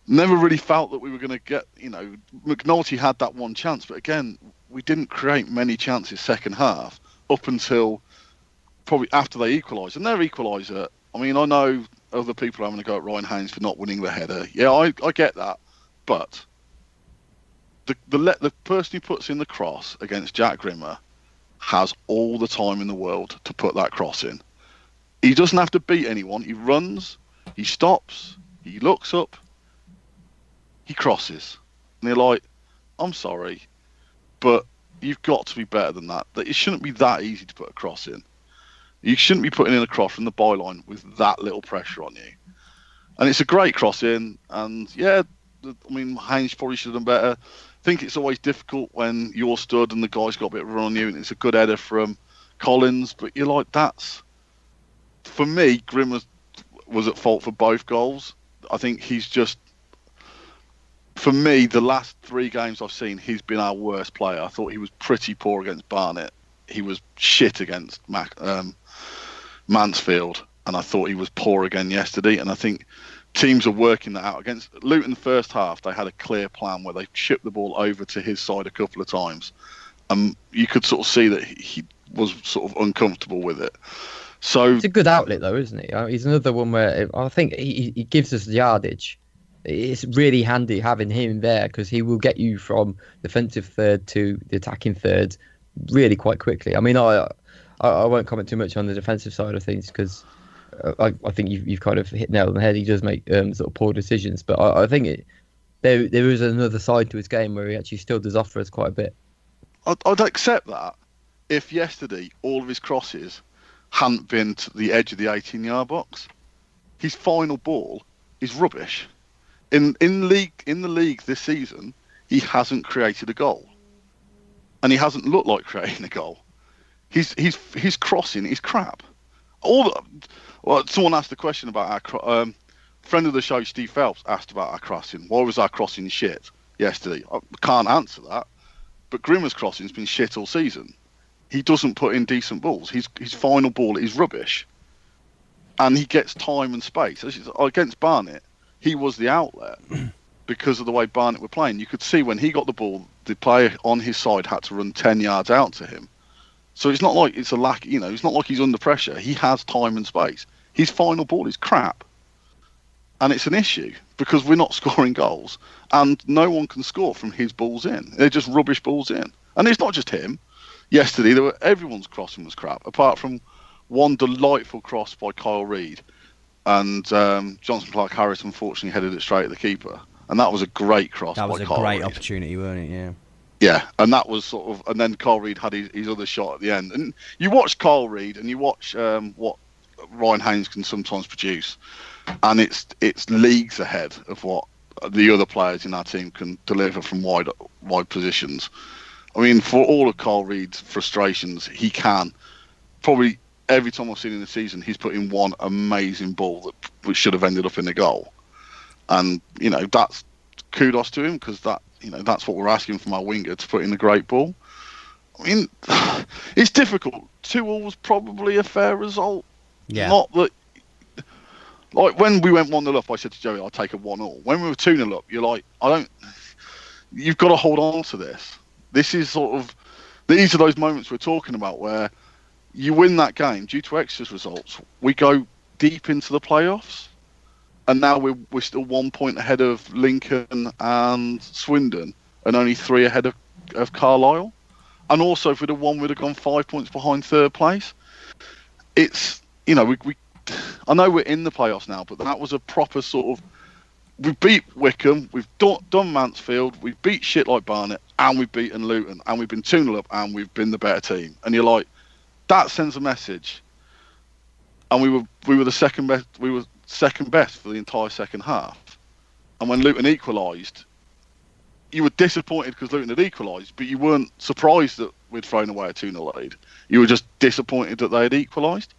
never really felt that we were going to get. McNulty had that one chance, but again, we didn't create many chances second half up until probably after they equalised. And their equaliser, I mean, I know other people are having to go at Ryan Haynes for not winning the header. Yeah, I get that, but the person who puts in the cross against Jack Grimmer has all the time in the world to put that cross in. He doesn't have to beat anyone. He runs, he stops, he looks up, he crosses. And they're like, I'm sorry, but you've got to be better than that. It shouldn't be that easy to put a cross in. You shouldn't be putting in a cross from the byline with that little pressure on you. And it's a great cross in. And yeah, I mean, Haynes probably should have done better. I think it's always difficult when you're stood and the guy's got a bit of a run on you, and it's a good header from Collins. But you're like, for me, Grimm was at fault for both goals. I think he's just, for me, the last 3 games I've seen, he's been our worst player. I thought he was pretty poor against Barnet. He was shit against Mansfield, and I thought he was poor again yesterday. And I think teams are working that out. Against Luton the first half, they had a clear plan where they shipped the ball over to his side a couple of times. You could sort of see that he was sort of uncomfortable with it. So it's a good outlet, though, isn't he? He's another one where I think he gives us the yardage. It's really handy having him there because he will get you from defensive third to the attacking third really quite quickly. I mean, I won't comment too much on the defensive side of things because I think you've kind of hit nail on the head. He does make sort of poor decisions, but I think there is another side to his game where he actually still does offer us quite a bit. I'd accept that if yesterday all of his crosses hadn't been to the edge of the 18-yard box. His final ball is rubbish. In the league this season, he hasn't created a goal, and he hasn't looked like creating a goal. His crossing is crap. Someone asked the question about friend of the show, Steve Phelps, asked about our crossing. Why was our crossing shit yesterday? I can't answer that. But Grimmer's crossing's been shit all season. He doesn't put in decent balls. His final ball is rubbish. And he gets time and space. Against Barnet, he was the outlet because of the way Barnet were playing. You could see when he got the ball, the player on his side had to run 10 yards out to him. So it's not like it's a lack, it's not like he's under pressure. He has time and space. His final ball is crap. And it's an issue because we're not scoring goals and no one can score from his balls in. They're just rubbish balls in. And it's not just him. Yesterday, everyone's crossing was crap, apart from one delightful cross by Kyle Reid. And Johnson Clark-Harris, unfortunately, headed it straight at the keeper. And that was a great cross by Kyle Reid. That was a great opportunity, wasn't it? Yeah. Yeah, and that was sort of... And then Kyle Reid had his other shot at the end. And you watch Kyle Reid and you watch what Ryan Haynes can sometimes produce. And it's leagues ahead of what the other players in our team can deliver from wide positions. I mean, for all of Kyle Reid's frustrations, he can. Probably every time I've seen in the season, he's put in one amazing ball which should have ended up in the goal. And, that's kudos to him because that's what we're asking from our winger, to put in a great ball. I mean, it's difficult. 2-2 was probably a fair result. Yeah. Not that... Like, when we went 1-0 up, I said to Joey, I'll take a 1-1. When we were 2-0 up, you're like, you've got to hold on to this. This is these are those moments we're talking about where you win that game due to extras results. We go deep into the playoffs, and now we're still 1 point ahead of Lincoln and Swindon, and only 3 ahead of Carlisle. And also, if we'd have won, we'd have gone 5 points behind third place. It's, I know we're in the playoffs now, but that was a proper sort of... We beat Wickham, we've done Mansfield, we've beat shit like Barnet, and we've beaten Luton, and we've been 2-0 up, and we've been the better team. And you're like, that sends a message. And we were the second best. We were second best for the entire second half. And when Luton equalised, you were disappointed because Luton had equalised, but you weren't surprised that we'd thrown away a 2-0 lead. You were just disappointed that they had equalised.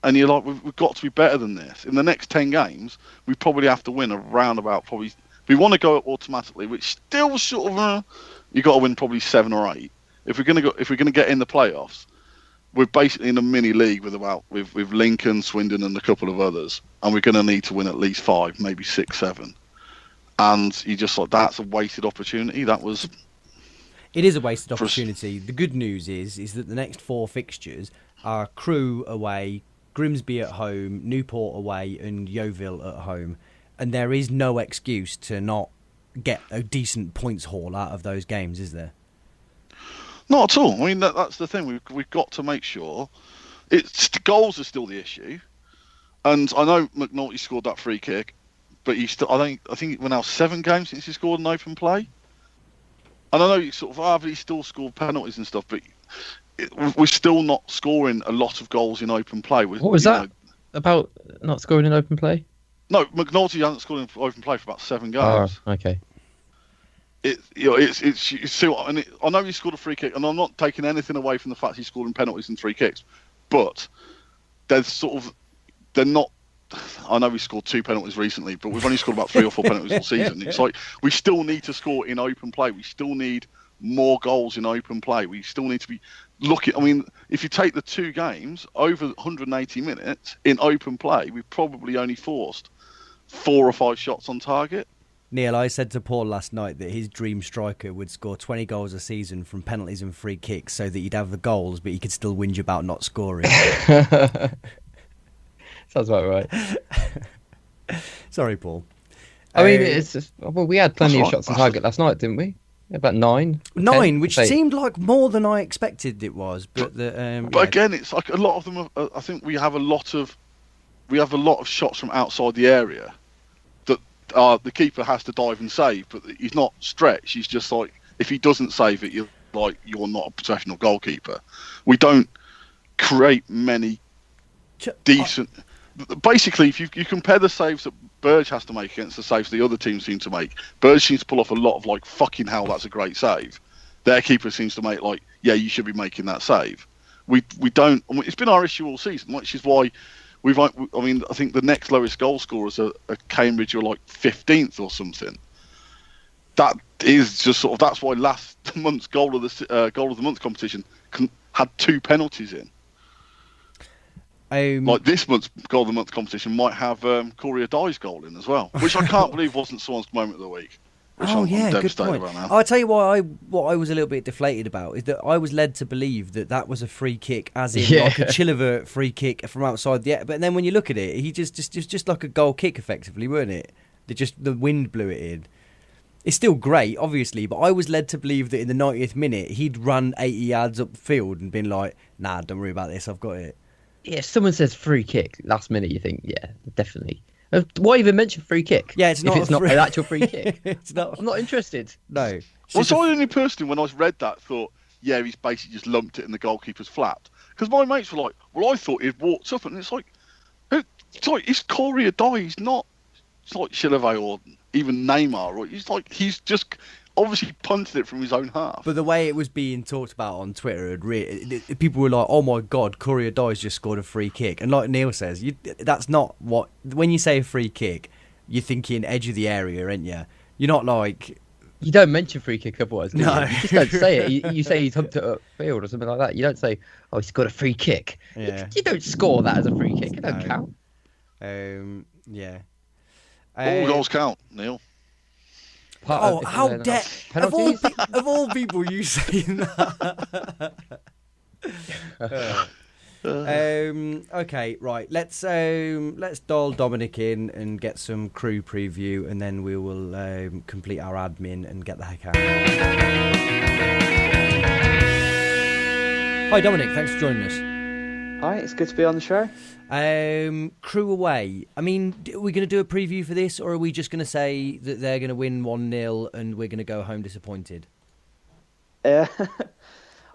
And you're like, we've got to be better than this. In the next 10 games, we probably have to win around about probably... We want to go up automatically, which still sort of... you've got to win probably 7 or 8. If we're going to get in the playoffs, we're basically in a mini league with Lincoln, Swindon, and a couple of others, and we're going to need to win at least 5, maybe 6, 7. And you just like, that's a wasted opportunity. That was... It is a wasted opportunity. The good news is that the next 4 fixtures are Crewe away, Grimsby at home, Newport away, and Yeovil at home. And there is no excuse to not get a decent points haul out of those games, is there? Not at all. I mean, that's the thing. We've got to make sure. Goals are still the issue. And I know McNulty scored that free kick, but I think we're now 7 games since he scored an open play. And I know you sort of, he still scored penalties and stuff, but we're still not scoring a lot of goals in open play. What was that about not scoring in open play? No, McNulty hasn't scored in open play for about 7 games. Oh, okay. It's still, and I know he scored a free kick, and I'm not taking anything away from the fact he scored in penalties and free kicks, but they're not. I know we scored 2 penalties recently, but we've only scored about 3 or 4 penalties all season. It's like we still need to score in open play. We still need more goals in open play. We still need to be looking. I mean, if you take the 2 games over 180 minutes in open play, we've probably only forced 4 or 5 shots on target. Neil, I said to Paul last night that his dream striker would score 20 goals a season from penalties and free kicks so that he'd have the goals, but he could still whinge about not scoring. Sounds about right. Sorry, Paul. I mean, it's just, we had plenty of shots on target last night, didn't we? About 9. 9, 10, which seemed like more than I expected it was. But again, it's like a lot of them. I think we have a lot of shots from outside the area that the keeper has to dive and save, but he's not stretched. He's just like, if he doesn't save it, you're not a professional goalkeeper. We don't create many decent. Basically, if you compare the saves that Burge has to make against the saves the other teams seem to make, Burge seems to pull off a lot of like, fucking hell, that's a great save. Their keeper seems to make like, yeah, you should be making that save. We don't. It's been our issue all season, which is why I think the next lowest goal scorers are Cambridge, are like 15th or something. That is just sort of, that's why last month's goal of the month competition had 2 penalties in. Like this month's goal of the month competition might have Corey Addai's goal in as well, which I can't believe wasn't someone's moment of the week. I'm good point. I'll tell you what I was a little bit deflated about is that I was led to believe that was a free kick, as in like a Chilliver free kick from outside the. But then when you look at it, he just like a goal kick effectively, weren't it? The wind blew it in. It's still great, obviously, but I was led to believe that in the 90th minute he'd run 80 yards upfield and been like, "Nah, don't worry about this, I've got it." Yeah, if someone says free kick last minute, you think, yeah, definitely. Why even mention free kick? Yeah, it's not. If it's not an actual free kick. It's not. I'm not interested. No. Well, so I only personally, when I read that, thought, yeah, he's basically just lumped it and the goalkeeper's flapped. Because my mates were like, well, I thought he'd walked up, and it's like it's Corey Addai. He's not. It's like Chilliver or even Neymar. Or he's just obviously punted it from his own half. But the way it was being talked about on Twitter, people were like, "Oh my God, Corey Addai's just scored a free kick." And like Neil says, that's not what. When you say a free kick, you're thinking edge of the area, aren't you? You're not like. You don't mention free kick otherwise, do you? No. You just don't say it. You say he's humped it upfield or something like that. You don't say, "Oh, he's got a free kick." Yeah. You don't score that as a free kick. It don't count. Yeah. All goals count, Neil. How dare of all people you saying that? Okay, right. Let's dial Dominic in and get some crew preview, and then we will complete our admin and get the heck out. Hi, Dominic. Thanks for joining us. Hi, it's good to be on the show. Crew away. I mean, are we going to do a preview for this, or are we just going to say that they're going to win 1-0 and we're going to go home disappointed? I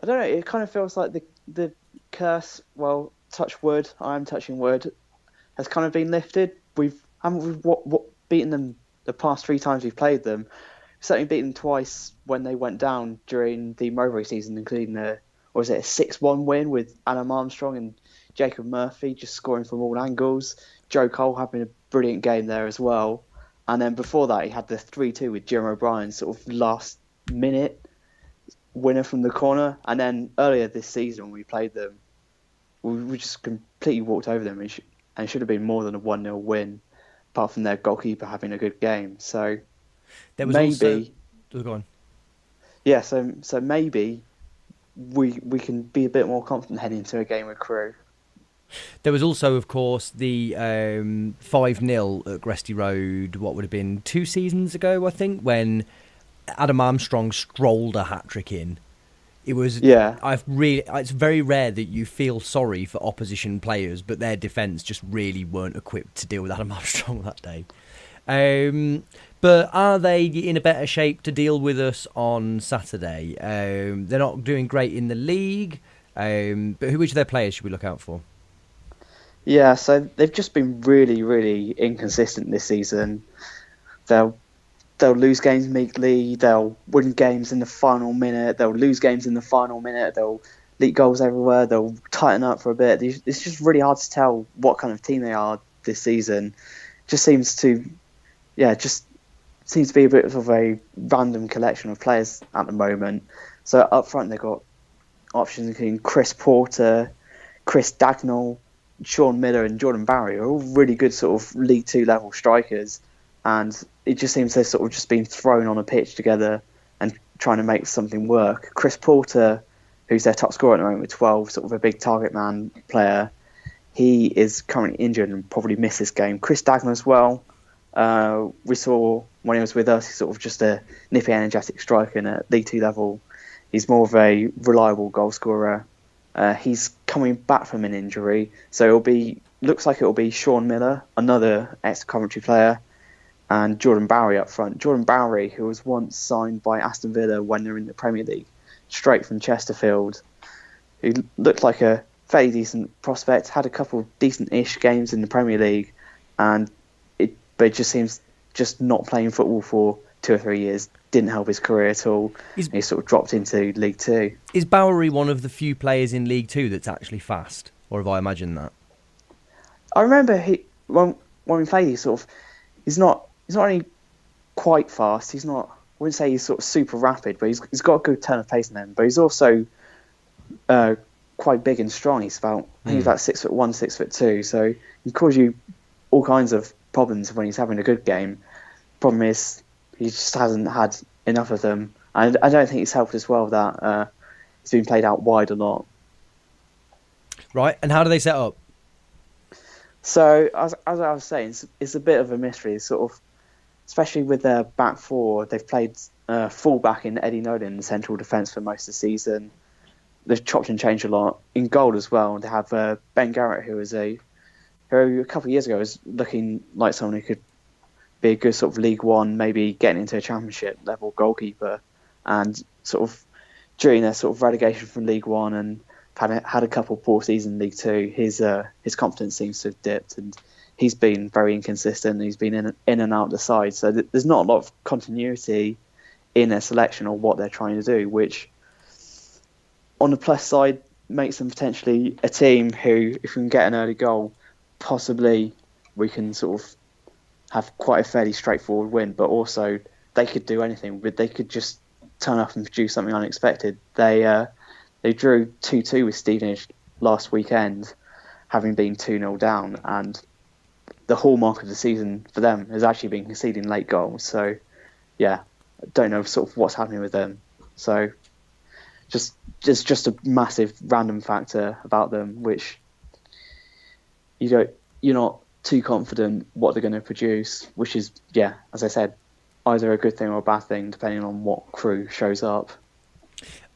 don't know. It kind of feels like the curse. Well, touch wood. I'm touching wood. Has kind of been lifted. We've beaten them the past 3 times we've played them. We've certainly beaten them twice when they went down during the Mowbray season, including a 6-1 win with Adam Armstrong and Jacob Murphy just scoring from all angles. Joe Cole having a brilliant game there as well. And then before that, he had the 3-2 with Jim O'Brien, sort of last minute winner from the corner. And then earlier this season, when we played them, we just completely walked over them, and it should have been more than a 1-0 win, apart from their goalkeeper having a good game. So there was maybe. Go on. Yeah, so maybe we can be a bit more confident heading into a game with Crewe. There was also, of course, the 5-0 at Gresty Road, what would have been 2 seasons ago, I think, when Adam Armstrong strolled a hat-trick in. It was. Yeah. It's very rare that you feel sorry for opposition players, but their defence just really weren't equipped to deal with Adam Armstrong that day. But are they in a better shape to deal with us on Saturday? They're not doing great in the league, but which of their players should we look out for? Yeah, so they've just been really, really inconsistent this season. They'll lose games meekly. They'll win games in the final minute. They'll lose games in the final minute. They'll leak goals everywhere. They'll tighten up for a bit. It's just really hard to tell what kind of team they are this season. Just seems to be a bit of a random collection of players at the moment. So up front they've got options including Chris Porter, Chris Dagnall, Sean Miller and Jordan Barry are all really good sort of League 2 level strikers, and it just seems they've sort of just been thrown on a pitch together and trying to make something work. Chris Porter, who's their top scorer at the moment with 12, sort of a big target man player, he is currently injured and probably miss this game. Chris Dagnall as well. We saw when he was with us, he's sort of just a nippy, energetic striker, and at League 2 level, he's more of a reliable goal scorer. He's coming back from an injury, so looks like it'll be Sean Miller, another ex-Coventry player, and Jordan Barry up front. Jordan Barry, who was once signed by Aston Villa when they were in the Premier League, straight from Chesterfield, who looked like a fairly decent prospect, had a couple of decent-ish games in the Premier League, but it just seems just not playing football for 2 or 3 years didn't help his career at all. He sort of dropped into League 2. Is Bowery one of the few players in League 2 that's actually fast, or have I imagined that? I remember when we played, he's not only quite fast. He's not. I wouldn't say he's sort of super rapid, but he's got a good turn of pace in him. But he's also quite big and strong. He's about 6'1", 6'2", so he can cause you all kinds of problems when he's having a good game. Problem is, he just hasn't had enough of them. And I don't think it's helped as well that he's been played out wide a lot. Right, and how do they set up? So, as I was saying, it's a bit of a mystery, sort of, especially with their back four. They've played full-back in Eddie Nolan in the central defence for most of the season. They've chopped and changed a lot. In goal as well, they have Ben Garrett, who a couple of years ago was looking like someone who could be a good sort of League One, maybe getting into a Championship level goalkeeper. And sort of during their sort of relegation from League One and had a couple poor seasons in League Two, his confidence seems to have dipped, and he's been very inconsistent. He's been in and out of the side, so there's not a lot of continuity in their selection or what they're trying to do, which on the plus side makes them potentially a team who, if we can get an early goal, possibly we can sort of have quite a fairly straightforward win. But also they could do anything. They could just turn up and produce something unexpected. They drew 2-2 with Stevenage last weekend, having been 2-0 down, and the hallmark of the season for them has actually been conceding late goals. So, yeah, I don't know sort of what's happening with them. So, just a massive random factor about them, which you're not too confident what they're going to produce, which is, yeah, as I said, either a good thing or a bad thing, depending on what crew shows up.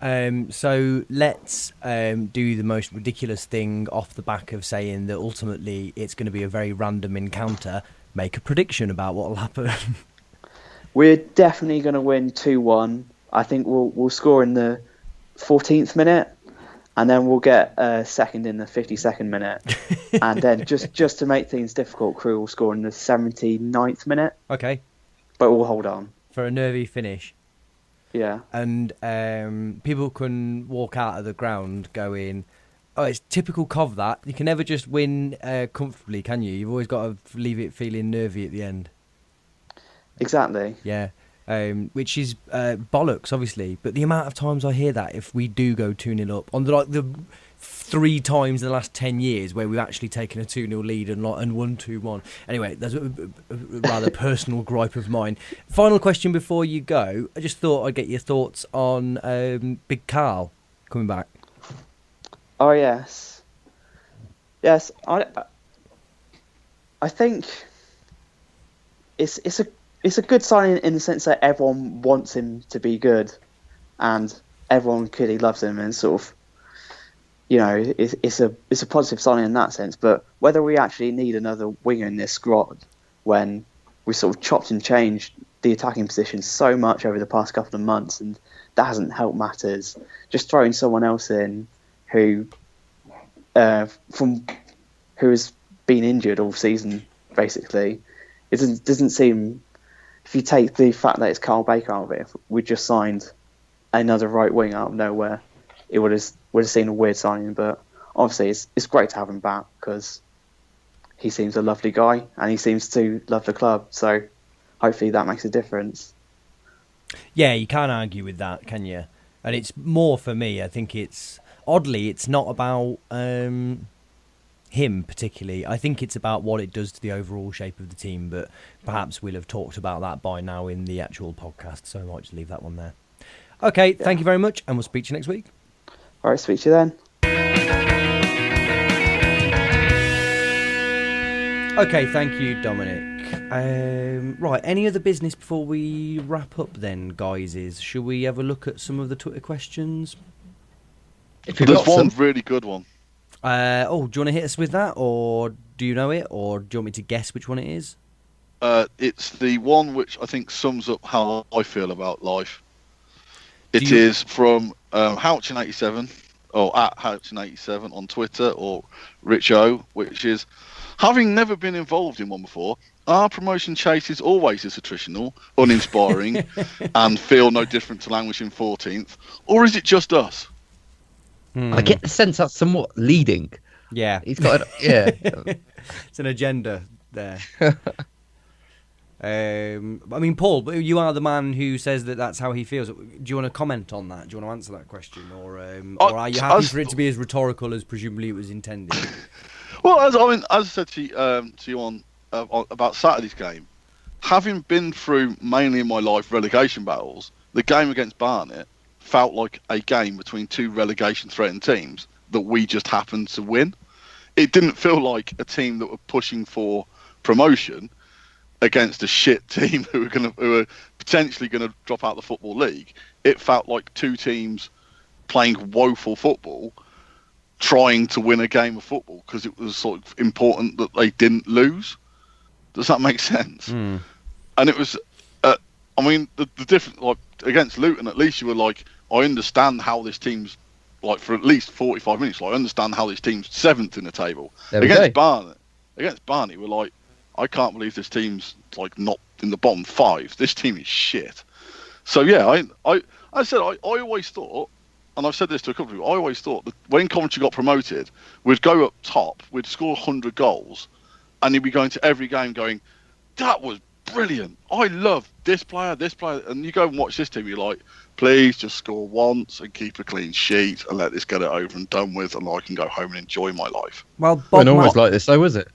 So let's do the most ridiculous thing off the back of saying that ultimately it's going to be a very random encounter. Make a prediction about what will happen. We're definitely going to win 2-1. I think we'll score in the 14th minute, and then we'll get a second in the 52nd minute. And then just to make things difficult, crew will score in the 79th minute. Okay. But we'll hold on. For a nervy finish. Yeah. And people can walk out of the ground going, oh, it's typical Cov that. You can never just win comfortably, can you? You've always got to leave it feeling nervy at the end. Exactly. Yeah. Which is bollocks, obviously. But the amount of times I hear that, if we do go 2-0 up, on the 3 times in the last 10 years where we've actually taken a 2-0 lead and won 2-1. Anyway, that's a rather personal gripe of mine. Final question before you go. I just thought I'd get your thoughts on Big Carl coming back. Oh, yes. Yes, I think it's a good sign in the sense that everyone wants him to be good, and everyone clearly loves him, and sort of, it's a positive sign in that sense. But whether we actually need another winger in this squad when we sort of chopped and changed the attacking position so much over the past couple of months, and that hasn't helped matters. Just throwing someone else in who has been injured all season, basically, it doesn't seem. If you take the fact that it's Carl Baker out of it, if we just signed another right wing out of nowhere, it would have seemed a weird signing. But obviously, it's great to have him back because he seems a lovely guy and he seems to love the club. So hopefully that makes a difference. Yeah, you can't argue with that, can you? And it's more for me. I think it's not about him particularly. I think it's about what it does to the overall shape of the team, but perhaps we'll have talked about that by now in the actual podcast, so I might just leave that one there. Okay, yeah. Thank you very much, and we'll speak to you next week. All right, speak to you then. Okay, thank you, Dominic. Right, any other business before we wrap up then, guys? Should we have a look at some of the Twitter questions? There's one really good one. Do you want to hit us with that, or do you know it, or do you want me to guess which one it is? It's the one which I think sums up how I feel about life. It is from Houchin87, or at Houchin87 on Twitter, or Rich O, which is, having never been involved in one before, are promotion chases always as attritional, uninspiring, and feel no different to languishing 14th, or is it just us? I get the sense that's somewhat leading. Yeah. He's got yeah. It's an agenda there. I mean, Paul, you are the man who says that that's how he feels. Do you want to comment on that? Do you want to answer that question, or are you happy for it to be as rhetorical as presumably it was intended? Well, as I said to you on about Saturday's game, having been through mainly in my life relegation battles, the game against Barnet felt like a game between two relegation-threatened teams that we just happened to win. It didn't feel like a team that were pushing for promotion against a shit team who were potentially going to drop out of the Football League. It felt like two teams playing woeful football, trying to win a game of football because it was sort of important that they didn't lose. Does that make sense? Mm. And it was, I mean, the difference, like against Luton, at least you were like, I understand how this team's, like for at least 45 minutes, like, I understand how this team's 7th in the table. Against Barnet, we're like, I can't believe this team's like not in the bottom 5. This team is shit. So yeah, I always thought, and I've said this to a couple of people, I always thought that when Coventry got promoted, we'd go up top, we'd score 100 goals, and you'd be going to every game going, that was brilliant. I love this player, and you go and watch this team, you're like, please just score once and keep a clean sheet and let this get it over and done with, and I can go home and enjoy my life. Well, wasn't always like this, though, was it?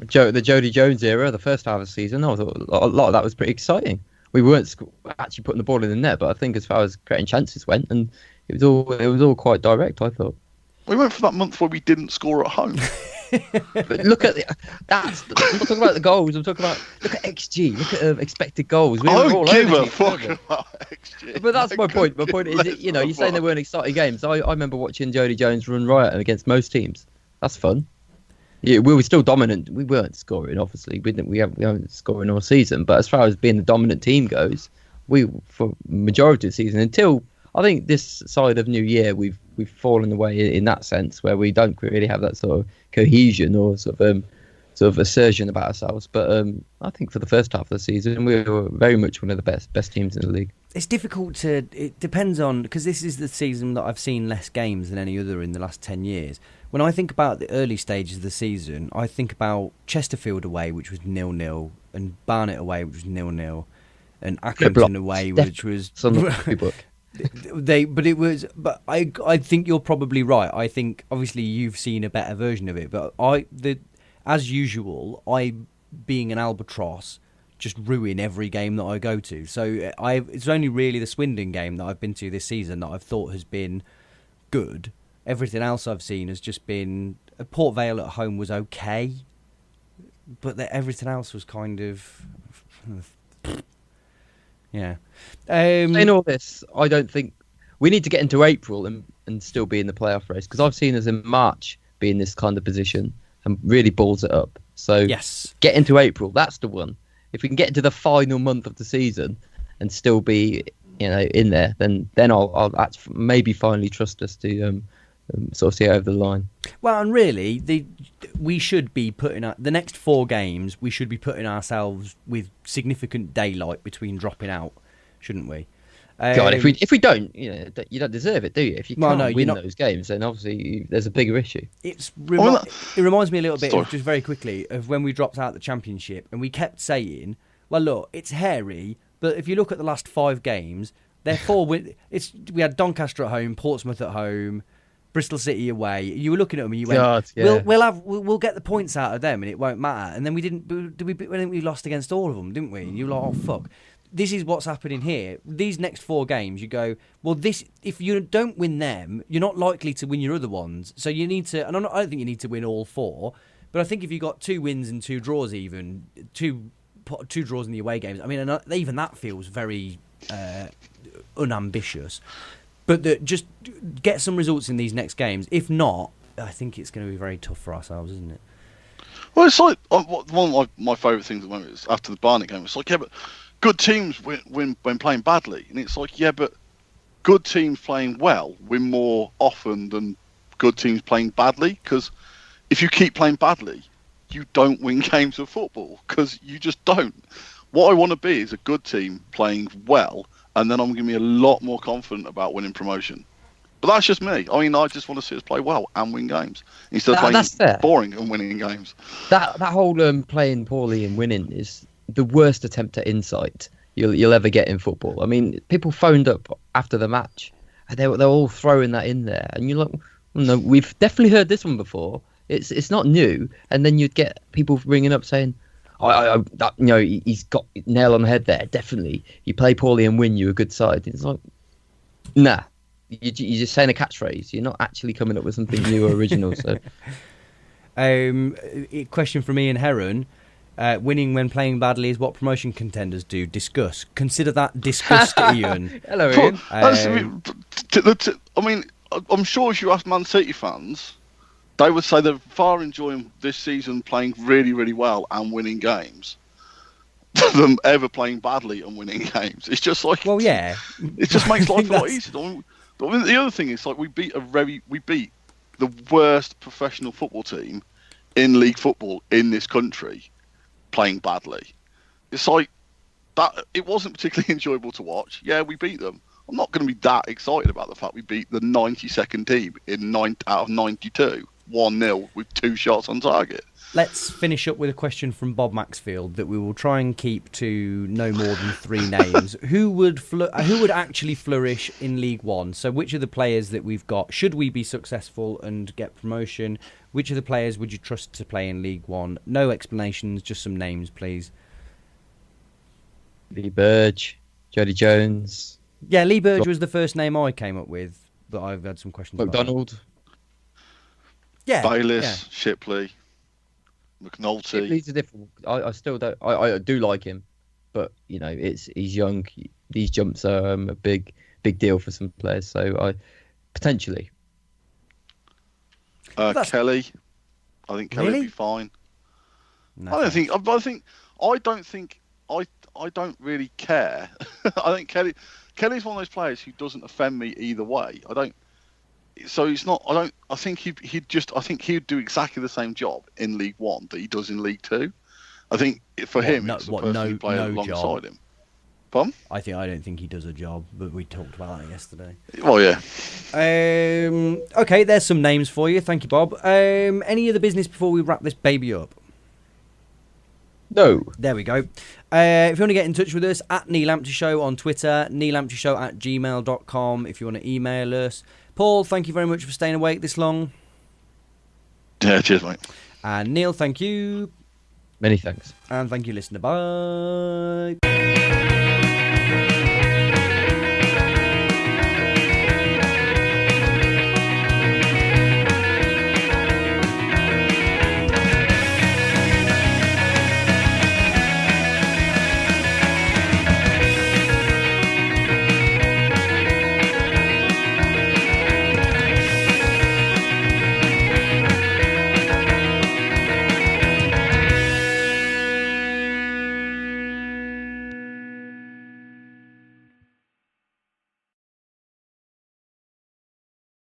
The Jody Jones era, the first half of the season, I thought a lot of that was pretty exciting. We weren't actually putting the ball in the net, but I think as far as creating chances went, and it was all quite direct, I thought. We went for that month where we didn't score at home. But look at I'm not talking about the goals. I'm talking about look at XG, look at expected goals. I don't give a fuck about XG. But that's my point. My point is, you're saying they weren't exciting games. I remember watching Jody Jones run riot against most teams. That's fun. Yeah, we were still dominant. We weren't scoring, obviously. We haven't scoring all season. But as far as being the dominant team goes, for majority of the season, until I think this side of New Year, we've fallen away in that sense, where we don't really have that sort of cohesion or sort of assertion about ourselves. But I think for the first half of the season, we were very much one of the best teams in the league. It's difficult to. It depends on, because this is the season that I've seen less games than any other in the last 10 years. When I think about the early stages of the season, I think about Chesterfield away, which was 0-0, and Barnet away, which was 0-0, and Accrington away, which was. But I think you're probably right. I think obviously you've seen a better version of it, but as usual, I, being an albatross, just ruin every game that I go to. So it's only really the Swindon game that I've been to this season that I've thought has been good. Everything else I've seen has just been... Port Vale at home was okay, but everything else was kind of... Yeah. In all this, I don't think... We need to get into April and still be in the playoff race, because I've seen us in March be in this kind of position and really balls it up. So yes, get into April. That's the one. If we can get into the final month of the season and still be, in there, then I'll maybe finally trust us to sort of see it over the line. Well, and really, we should be putting the next 4 games. We should be putting ourselves with significant daylight between dropping out, shouldn't we? God, if we don't, you don't deserve it, do you? If you can't win those games, then obviously there's a bigger issue. It reminds me a little bit, just very quickly, of when we dropped out the Championship, and we kept saying, "Well, look, it's hairy, but if you look at the last 5 games, they're 4 wins. We had Doncaster at home, Portsmouth at home, Bristol City away. You were looking at them and you went, we'll get the points out of them and it won't matter. And then we didn't. We lost against all of them, didn't we? And you were like, oh fuck." This is what's happening here. These next 4 games, you go, well, if you don't win them, you're not likely to win your other ones. So you need to, and I don't think you need to win all 4, but I think if you got 2 wins and 2 draws, even 2 draws in the away games, I mean, even that feels very unambitious. But just get some results in these next games. If not, I think it's going to be very tough for ourselves, isn't it? Well, it's like one of my favourite things at the moment is after the Barnet game. It's like, yeah, but good teams win when playing badly, and it's like, yeah, but good teams playing well win more often than good teams playing badly. Because if you keep playing badly, you don't win games of football, because you just don't. What I want to be is a good team playing well, and then I'm going to be a lot more confident about winning promotion. But that's just me. I mean, I just want to see us play well and win games instead of playing boring and winning games. That whole playing poorly and winning is the worst attempt at insight you'll ever get in football. I mean, people phoned up after the match, and they're all throwing that in there, and you're like, no, we've definitely heard this one before. It's not new. And then you'd get people ringing up saying, he's got nail on the head there. Definitely, you play poorly and win, you're a good side. It's like, nah. You're just saying a catchphrase. You're not actually coming up with something new or original. So, a question from Ian Heron. Winning when playing badly is what promotion contenders do. Discuss. Consider that discussed, Ian. Hello, Ian. I mean, I'm sure if you ask Man City fans, they would say they're far enjoying this season playing really, really well and winning games than ever playing badly and winning games. It's just like, well, yeah, it just makes life a lot easier. I mean, the other thing is, like, we beat the worst professional football team in league football in this country playing badly. It's like that. It wasn't particularly enjoyable to watch. Yeah, we beat them. I'm not going to be that excited about the fact we beat the 92nd team in 9 out of 92, 1-0 with 2 shots on target. Let's finish up with a question from Bob Maxfield that we will try and keep to no more than 3 names. Who would actually flourish in League One? So which of the players that we've got, should we be successful and get promotion, which of the players would you trust to play in League One? No explanations, just some names, please. Lee Burge, Jody Jones. Yeah, Lee Burge was the first name I came up with, but I've had some questions McDonald. about. Yeah. Bayliss, yeah. Shipley. McNulty. Shipley's a different. I still don't. I do like him, but he's young. These jumps are a big deal for some players. So I potentially. Kelly, I think Kelly would be fine. No, I don't really care. I think Kelly's one of those players who doesn't offend me either way. So he's not. I think he'd do exactly the same job in League One that he does in League Two. I think for him, it's the person who plays alongside him. Pardon? I don't think he does a job, but we talked about that yesterday. Well, yeah. Okay, there's some names for you. Thank you, Bob. Any other business before we wrap this baby up? No. There we go. If you want to get in touch with us, at Neil Ampty Show on Twitter, neilamptyshow@gmail.com if you want to email us. Paul, thank you very much for staying awake this long. Yeah, cheers, mate. And Neil, thank you. Many thanks. And thank you, listener. Bye.